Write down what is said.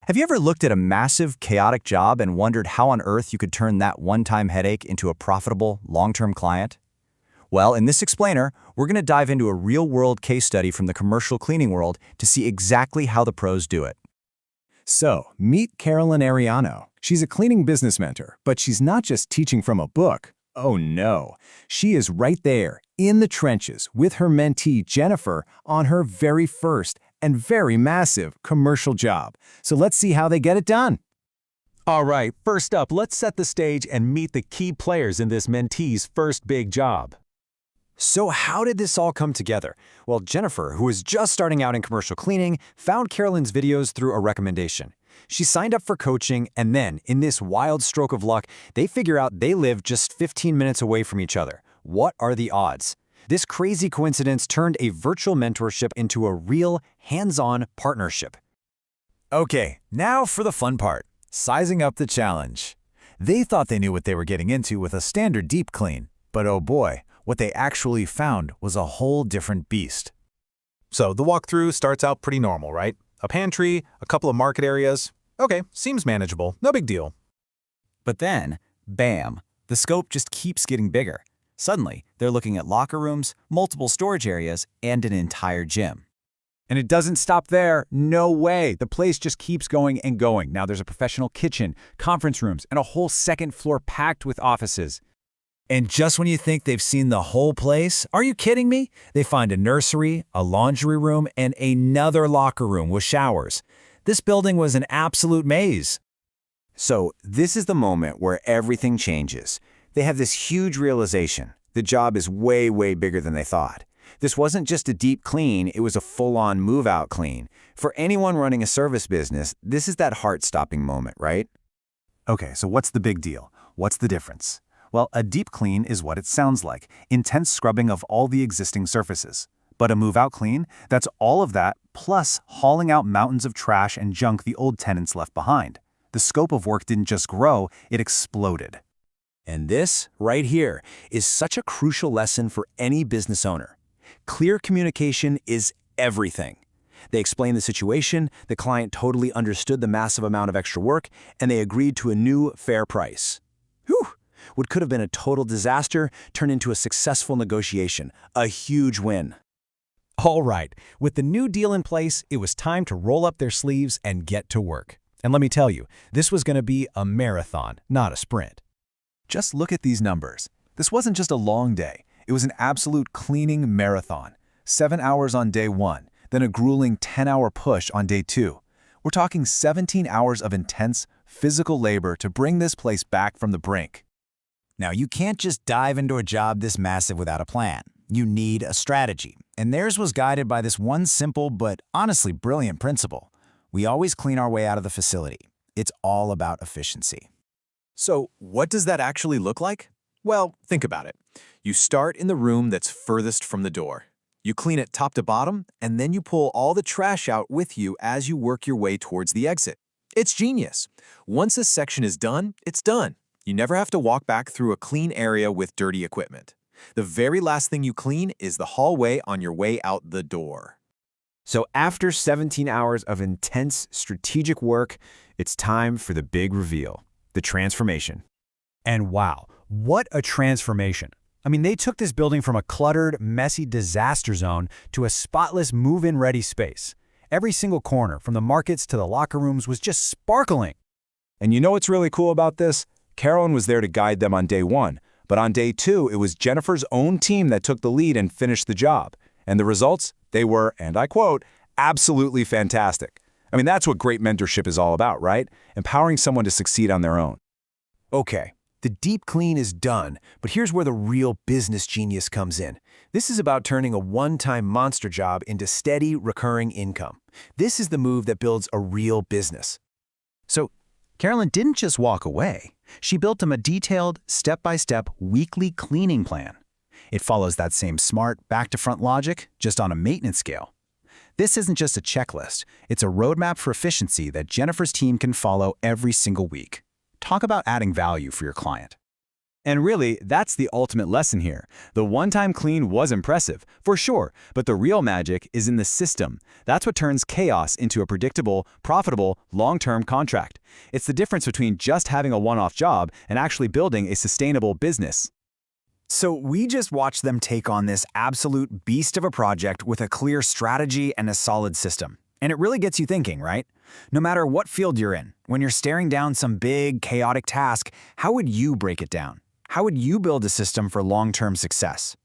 Have you ever looked at a massive, chaotic job and wondered how on earth you could turn that one-time headache into a profitable, long-term client? Well, in this explainer, we're going to dive into a real-world case study from the commercial cleaning world to see exactly how the pros do it. So, meet Carolyn Ariano. She's a cleaning business mentor, but she's not just teaching from a book. Oh no, she is right there, in the trenches, with her mentee Jennifer on her very first and very massive commercial job. So let's see how they get it done. All right, first up, let's set the stage and meet the key players in this mentee's first big job. So how did this all come together? Well, Jennifer, who was just starting out in commercial cleaning, found Carolyn's videos through a recommendation. She signed up for coaching, and then, in this wild stroke of luck, they figure out they live just 15 minutes away from each other. What are the odds? This crazy coincidence turned a virtual mentorship into a real, hands-on partnership. Okay, now for the fun part, sizing up the challenge. They thought they knew what they were getting into with a standard deep clean, but oh boy, what they actually found was a whole different beast. So the walkthrough starts out pretty normal, right? A pantry, a couple of market areas. Okay, seems manageable, no big deal. But then, bam, the scope just keeps getting bigger. Suddenly, they're looking at locker rooms, multiple storage areas, and an entire gym. And it doesn't stop there. No way. The place just keeps going and going. Now there's a professional kitchen, conference rooms, and a whole second floor packed with offices. And just when you think they've seen the whole place, are you kidding me? They find a nursery, a laundry room, and another locker room with showers. This building was an absolute maze. So this is the moment where everything changes. They have this huge realization. The job is way, way bigger than they thought. This wasn't just a deep clean, it was a full-on move-out clean. For anyone running a service business, this is that heart-stopping moment, right? Okay, so what's the big deal? What's the difference? Well, a deep clean is what it sounds like, intense scrubbing of all the existing surfaces. But a move-out clean, that's all of that, plus hauling out mountains of trash and junk the old tenants left behind. The scope of work didn't just grow, it exploded. And this, right here, is such a crucial lesson for any business owner. Clear communication is everything. They explained the situation, the client totally understood the massive amount of extra work, and they agreed to a new, fair price. Whew! What could have been a total disaster turned into a successful negotiation, a huge win. All right, with the new deal in place, it was time to roll up their sleeves and get to work. And let me tell you, this was going to be a marathon, not a sprint. Just look at these numbers. This wasn't just a long day. It was an absolute cleaning marathon. 7 hours on day 1, then a grueling 10-hour push on day 2. We're talking 17 hours of intense, physical labor to bring this place back from the brink. Now, you can't just dive into a job this massive without a plan. You need a strategy, and theirs was guided by this one simple but honestly brilliant principle. We always clean our way out of the facility. It's all about efficiency. So what does that actually look like? Well, think about it. You start in the room that's furthest from the door. You clean it top to bottom, and then you pull all the trash out with you as you work your way towards the exit. It's genius. Once a section is done, it's done. You never have to walk back through a clean area with dirty equipment. The very last thing you clean is the hallway on your way out the door. So after 17 hours of intense strategic work, it's time for the big reveal, the transformation. And wow, what a transformation. I mean, they took this building from a cluttered, messy disaster zone to a spotless move-in ready space. Every single corner, from the markets to the locker rooms, was just sparkling. And you know what's really cool about this? Carolyn was there to guide them on day 1, but on day 2, it was Jennifer's own team that took the lead and finished the job. And the results? They were, and I quote, absolutely fantastic. I mean, that's what great mentorship is all about, right? Empowering someone to succeed on their own. Okay, the deep clean is done, but here's where the real business genius comes in. This is about turning a one-time monster job into steady, recurring income. This is the move that builds a real business. So Carolyn didn't just walk away. She built them a detailed, step-by-step weekly cleaning plan. It follows that same smart, back-to-front logic, just on a maintenance scale. This isn't just a checklist. It's a roadmap for efficiency that Jennifer's team can follow every single week. Talk about adding value for your client. And really, that's the ultimate lesson here. The one-time clean was impressive, for sure, but the real magic is in the system. That's what turns chaos into a predictable, profitable, long-term contract. It's the difference between just having a one-off job and actually building a sustainable business. So we just watched them take on this absolute beast of a project with a clear strategy and a solid system. And it really gets you thinking, right? No matter what field you're in, when you're staring down some big, chaotic task, how would you break it down? How would you build a system for long-term success?